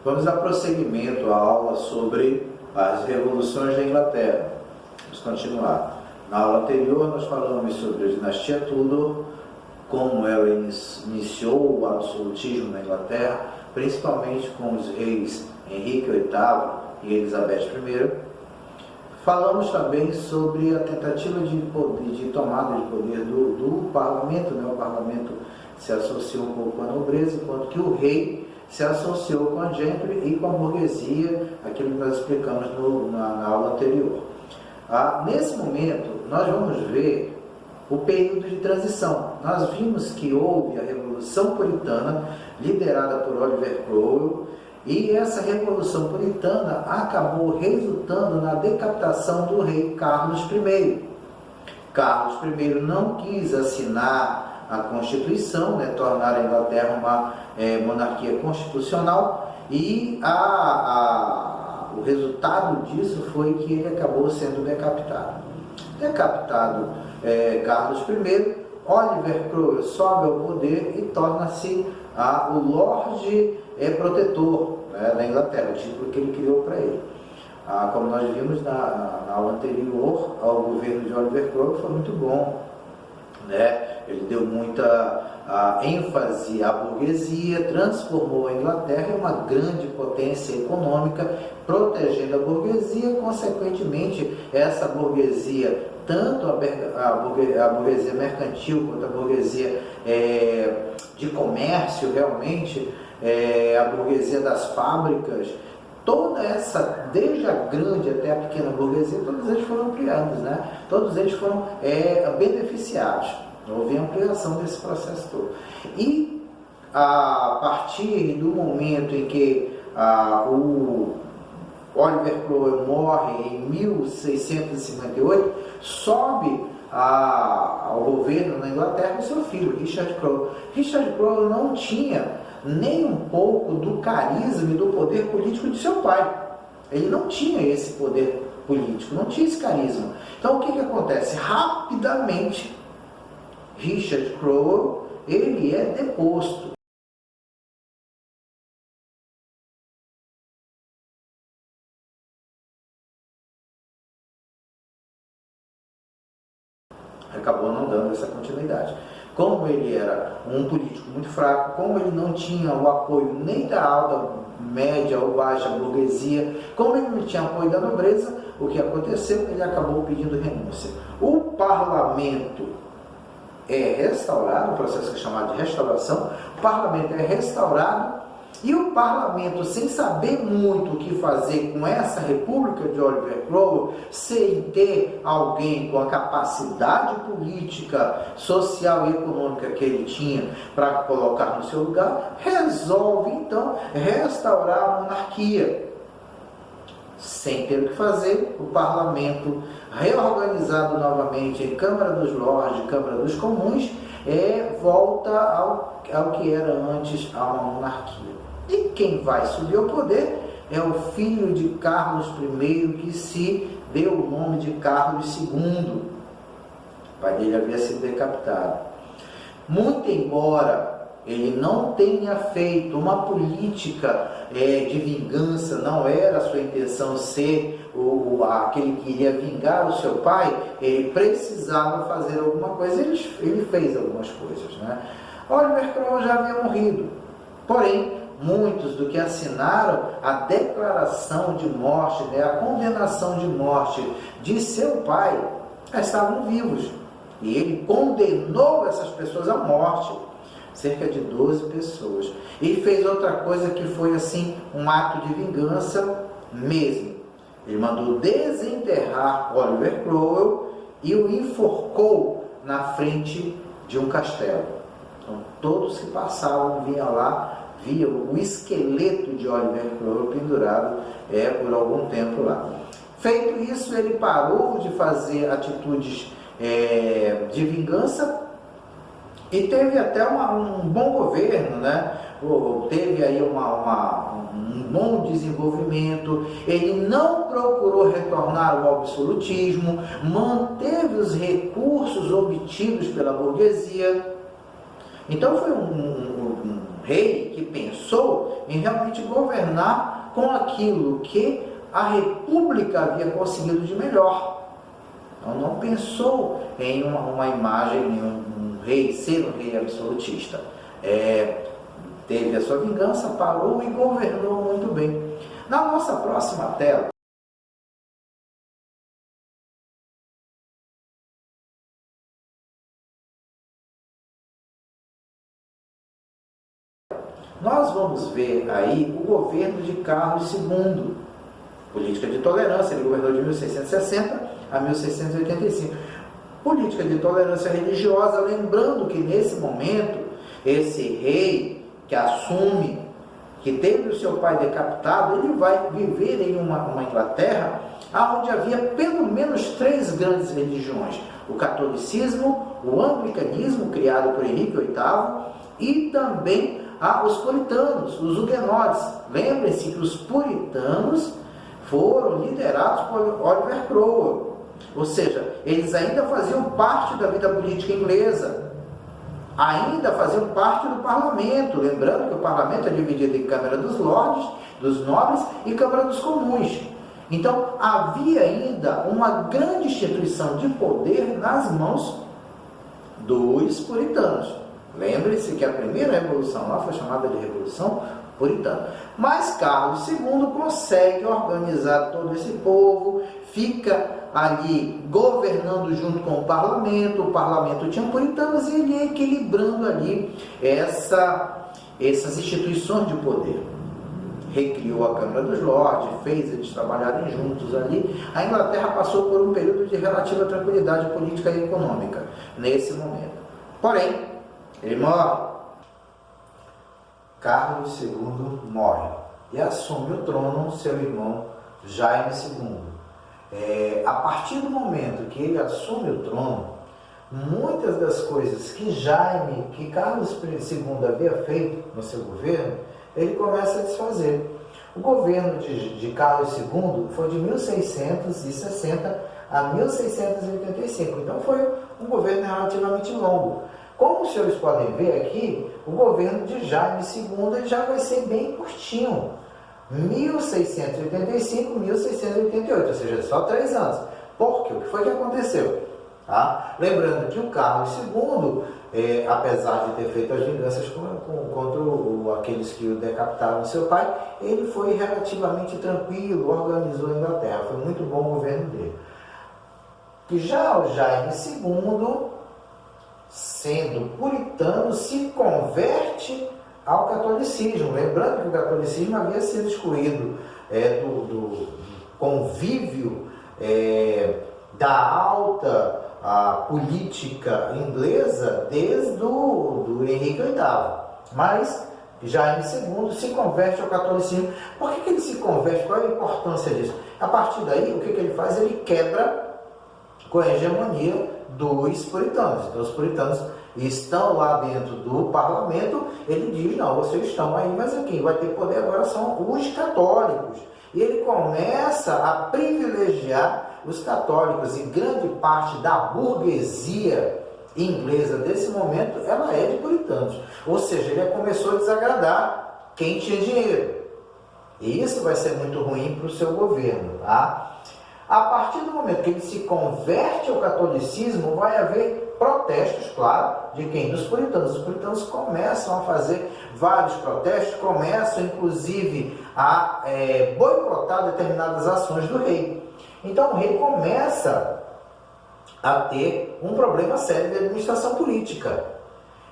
Vamos dar prosseguimento à aula sobre as revoluções da Inglaterra. Vamos continuar. Na aula anterior nós falamos sobre a dinastia Tudor, como ela iniciou o absolutismo na Inglaterra, principalmente com os reis Henrique VIII e Elizabeth I. Falamos também sobre a tentativa de tomada de poder do parlamento, né? O parlamento se associou um pouco com a nobreza, enquanto que o rei se associou com a gentry e com a burguesia, aquilo que nós explicamos na aula anterior. Nesse momento, nós vamos ver o período de transição. Nós vimos que houve a Revolução Puritana, liderada por Oliver Cromwell, e essa Revolução Puritana acabou resultando na decapitação do rei Carlos I. Carlos I não quis assinar a Constituição, né, tornar a Inglaterra uma monarquia constitucional, e o resultado disso foi que ele acabou sendo decapitado. Decapitado Carlos I, Oliver Cromwell sobe ao poder e torna-se o Lorde Protetor, né, da Inglaterra, o título que ele criou para ele. Como nós vimos na aula anterior, ao governo de Oliver Cromwell foi muito bom, né? Ele deu muita ênfase à burguesia, transformou a Inglaterra em uma grande potência econômica, protegendo a burguesia. Consequentemente, essa burguesia, tanto a burguesia mercantil quanto a burguesia de comércio, realmente, a burguesia das fábricas, toda essa, desde a grande até a pequena burguesia, todos eles foram ampliados, né? Todos eles foram beneficiados. Houve ampliação desse processo todo. E a partir do momento em que o Oliver Cromwell morre em 1658, sobe ao governo na Inglaterra o seu filho, Richard Cromwell. Richard Cromwell não tinha nem um pouco do carisma e do poder político de seu pai. Ele não tinha esse poder político, não tinha esse carisma. Então o que acontece? Rapidamente, Richard Cromwell, ele é deposto. Acabou não dando essa continuidade. Como ele era um político muito fraco, como ele não tinha o apoio nem da alta, média ou baixa burguesia, como ele não tinha apoio da nobreza, o que aconteceu? Ele acabou pedindo renúncia. O parlamento é restaurado, o processo é chamado de restauração, o parlamento é restaurado, e o parlamento, sem saber muito o que fazer com essa república de Oliver Cromwell, sem ter alguém com a capacidade política, social e econômica que ele tinha para colocar no seu lugar, resolve então restaurar a monarquia. Sem ter o que fazer, o parlamento, reorganizado novamente em Câmara dos Lordes, Câmara dos Comuns, volta ao que era antes a uma monarquia. E quem vai subir ao poder é o filho de Carlos I, que se deu o nome de Carlos II. O pai dele havia sido decapitado. Muito embora ele não tenha feito uma política de vingança, não era a sua intenção ser aquele que iria vingar o seu pai, ele precisava fazer alguma coisa, ele fez algumas coisas, né? Oliver Cromwell já havia morrido, porém, muitos do que assinaram a declaração de morte, né, a condenação de morte de seu pai, estavam vivos. E ele condenou essas pessoas à morte, cerca de 12 pessoas. E fez outra coisa que foi assim, um ato de vingança mesmo. Ele mandou desenterrar Oliver Cromwell e o enforcou na frente de um castelo. Então todos que passavam vinham lá, via o esqueleto de Oliver Cromwell pendurado por algum tempo lá. Feito isso, ele parou de fazer atitudes de vingança e teve até um bom governo, né? Teve aí um bom desenvolvimento. Ele não procurou retornar ao absolutismo, manteve os recursos obtidos pela burguesia. Então foi um rei que pensou em realmente governar com aquilo que a república havia conseguido de melhor. Então não pensou em uma imagem, em um rei, ser um rei absolutista. Teve a sua vingança, parou e governou muito bem. Na nossa próxima tela, nós vamos ver aí o governo de Carlos II, política de tolerância. Ele governou de 1660 a 1685. Política de tolerância religiosa, lembrando que nesse momento, esse rei que assume, que teve o seu pai decapitado, ele vai viver em uma Inglaterra onde havia pelo menos 3 grandes religiões: o catolicismo, o anglicanismo, criado por Henrique VIII, e também os puritanos, os huguenotes. Lembrem-se que os puritanos foram liderados por Oliver Cromwell, ou seja, eles ainda faziam parte da vida política inglesa, ainda faziam parte do parlamento, lembrando que o parlamento é dividido em Câmara dos Lordes, dos Nobres, e Câmara dos Comuns. Então havia ainda uma grande instituição de poder nas mãos dos puritanos. Lembre-se que a primeira revolução lá foi chamada de Revolução Puritana. Mas Carlos II consegue organizar todo esse povo, fica ali governando junto com o parlamento tinha puritanos, e ele ia equilibrando ali essas instituições de poder. Recriou a Câmara dos Lordes, fez eles trabalharem juntos ali. A Inglaterra passou por um período de relativa tranquilidade política e econômica nesse momento. Porém, ele morre. Carlos II morre e assume o trono seu irmão Jaime II. A partir do momento que ele assume o trono, muitas das coisas que Carlos II havia feito no seu governo, ele começa a desfazer. O governo de Carlos II foi de 1660 a 1685, então foi um governo relativamente longo. Como os senhores podem ver aqui, o governo de Jaime II ele já vai ser bem curtinho, 1685, 1688, ou seja, só 3 anos. Por quê? O que foi que aconteceu? Lembrando que o Carlos II, apesar de ter feito as vinganças contra aqueles que o decapitaram seu pai, ele foi relativamente tranquilo, organizou a Inglaterra, foi muito bom o governo dele. E já o Jaime II, sendo puritano, se converte ao catolicismo. Lembrando que o catolicismo havia sido excluído do convívio da alta política inglesa desde o Henrique VIII. Mas Jaime II se converte ao catolicismo. Por que ele se converte? Qual é a importância disso? A partir daí, o que ele faz? Ele quebra com a hegemonia dos puritanos. Então os puritanos estão lá dentro do parlamento, ele diz: não, vocês estão aí, mas quem vai ter poder agora são os católicos. E ele começa a privilegiar os católicos, e grande parte da burguesia inglesa desse momento, ela é de puritanos. Ou seja, ele começou a desagradar quem tinha dinheiro. E isso vai ser muito ruim para o seu governo, tá? A partir do momento que ele se converte ao catolicismo, vai haver protestos, claro, de quem? Dos puritanos. Os puritanos começam a fazer vários protestos, começam inclusive a boicotar determinadas ações do rei. Então o rei começa a ter um problema sério de administração política.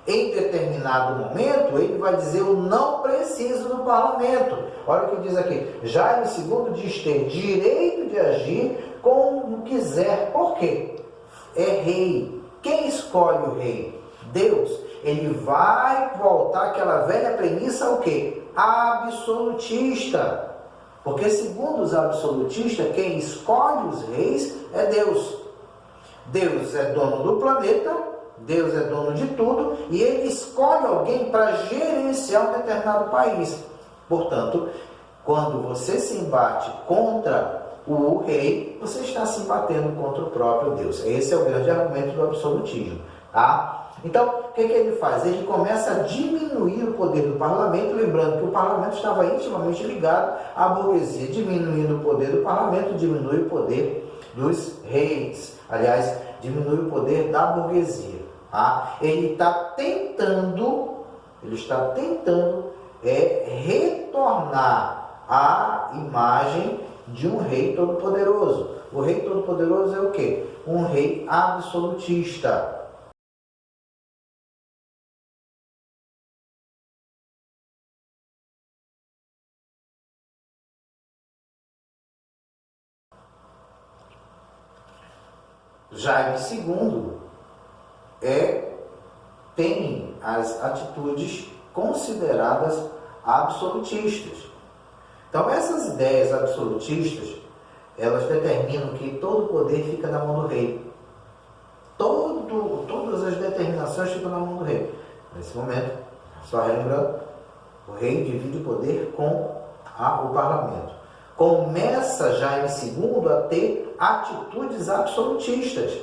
Em determinado momento, ele vai dizer: eu não preciso do parlamento. Olha o que diz aqui: Jaime II diz ter direito de agir como quiser. Por quê? É rei. Quem escolhe o rei? Deus. Ele vai voltar àquela velha premissa, o quê? Absolutista. Porque segundo os absolutistas, quem escolhe os reis é Deus. Deus é dono do planeta, Deus é dono de tudo, e ele escolhe alguém para gerenciar um determinado país. Portanto, quando você se embate contra o rei, você está se batendo contra o próprio Deus. Esse é o grande argumento do absolutismo, tá? Então, o que ele faz? Ele começa a diminuir o poder do parlamento, lembrando que o parlamento estava intimamente ligado à burguesia. Diminuindo o poder do parlamento, diminui o poder dos reis. Aliás, diminui o poder da burguesia. Tá? Ele está tentando retornar a imagem de um rei todo-poderoso. O rei todo-poderoso é o quê? Um rei absolutista. Jaime II tem as atitudes consideradas absolutistas. Então, essas ideias absolutistas, elas determinam que todo o poder fica na mão do rei. Todas as determinações ficam na mão do rei. Nesse momento, só relembrando, o rei divide o poder com o parlamento. Começa Jaime II a ter atitudes absolutistas.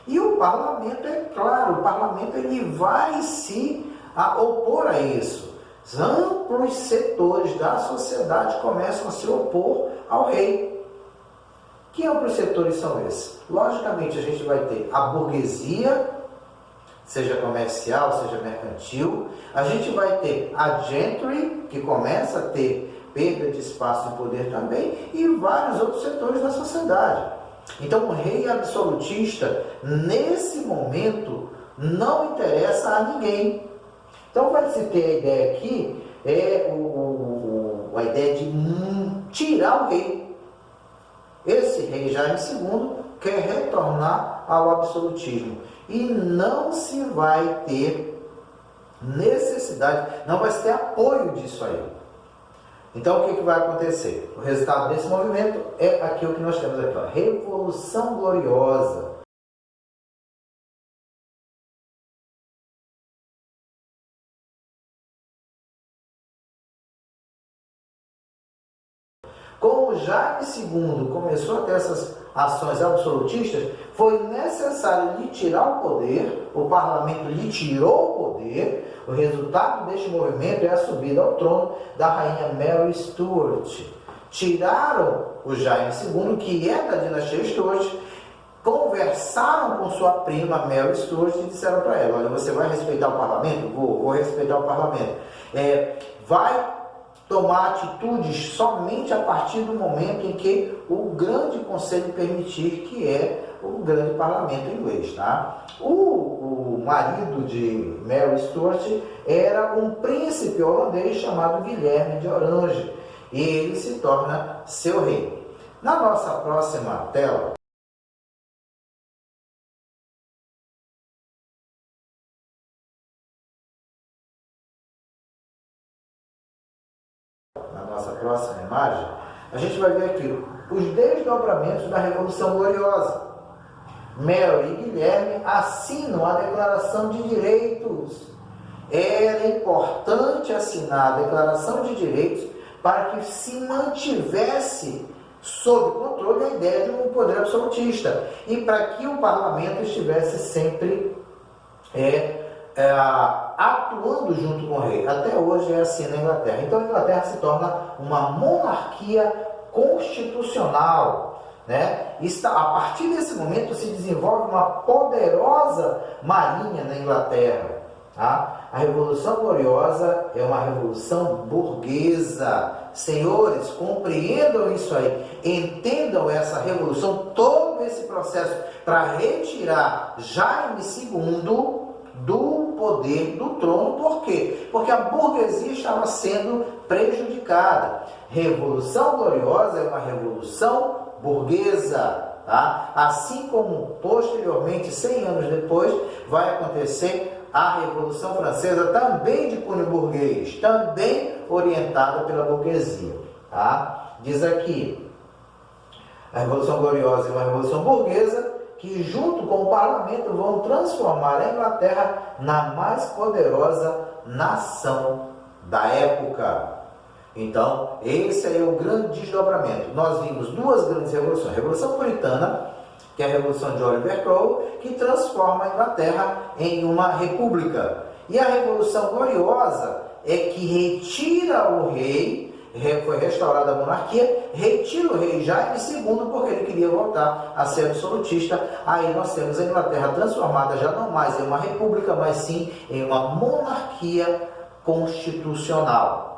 E o parlamento, é claro, o parlamento ele vai se opor a isso. Amplos setores da sociedade começam a se opor ao rei. Que amplos setores são esses? Logicamente, a gente vai ter a burguesia, seja comercial, seja mercantil. A gente vai ter a gentry, que começa a ter perda de espaço e poder também, e vários outros setores da sociedade. Então, o rei absolutista, nesse momento, não interessa a ninguém. Então, vai se ter a ideia aqui, a ideia de tirar o rei. Esse rei Jaime II quer retornar ao absolutismo. E não se vai ter necessidade, não vai se ter apoio disso aí. Então, o que vai acontecer? O resultado desse movimento é aquilo que nós temos aqui, ó, Revolução Gloriosa. Como Jaime II começou a ter essas ações absolutistas, foi necessário lhe tirar o poder, o parlamento lhe tirou o poder. O resultado deste movimento é a subida ao trono da rainha Mary Stuart. Tiraram o Jaime II, que é da dinastia Stuart, conversaram com sua prima Mary Stuart e disseram para ela: olha, você vai respeitar o parlamento? Vou respeitar o parlamento. Vai tomar atitudes somente a partir do momento em que o grande conselho permitir, que é o grande parlamento inglês. Tá? O marido de Mary Stuart era um príncipe holandês chamado Guilherme de Orange, e ele se torna seu rei. Na nossa próxima tela, próxima imagem, a gente vai ver aqui os desdobramentos da Revolução Gloriosa. Mary e Guilherme assinam a Declaração de Direitos. Era importante assinar a Declaração de Direitos para que se mantivesse sob controle a ideia de um poder absolutista e para que o parlamento estivesse sempre atuando junto com o rei. Até hoje é assim na Inglaterra. Então a Inglaterra se torna uma monarquia constitucional, né? A partir desse momento se desenvolve uma poderosa marinha na Inglaterra. Tá? A Revolução Gloriosa é uma revolução burguesa. Senhores, compreendam isso aí. Entendam essa revolução, todo esse processo para retirar Jaime II do poder do trono. Por quê? Porque a burguesia estava sendo prejudicada. Revolução Gloriosa é uma revolução burguesa. Tá? Assim como posteriormente, 100 anos depois, vai acontecer a Revolução Francesa, também de cunho burguês, também orientada pela burguesia. Tá? Diz aqui, a Revolução Gloriosa é uma revolução burguesa que, junto com o parlamento, vão transformar a Inglaterra na mais poderosa nação da época. Então, esse aí é o grande desdobramento. Nós vimos duas grandes revoluções. A Revolução Puritana, que é a Revolução de Oliver Cromwell, que transforma a Inglaterra em uma república. E a Revolução Gloriosa é que retira o rei, foi restaurada a monarquia, retira o rei Jaime II porque ele queria voltar a ser absolutista. Aí nós temos a Inglaterra transformada já não mais em uma república, mas sim em uma monarquia constitucional.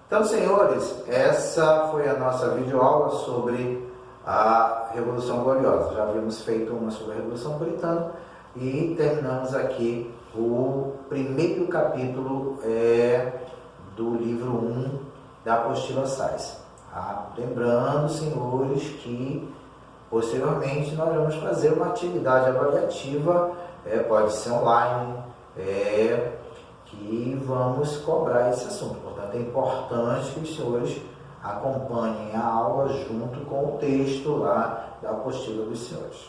Então, senhores, essa foi a nossa videoaula sobre a Revolução Gloriosa. Já havíamos feito uma sobre a Revolução Puritana e terminamos aqui o primeiro capítulo do livro 1 da Apostila Sais. Lembrando, senhores, que posteriormente nós vamos fazer uma atividade avaliativa, pode ser online, que vamos cobrar esse assunto. Portanto, é importante que os senhores acompanhem a aula junto com o texto lá da apostila dos senhores.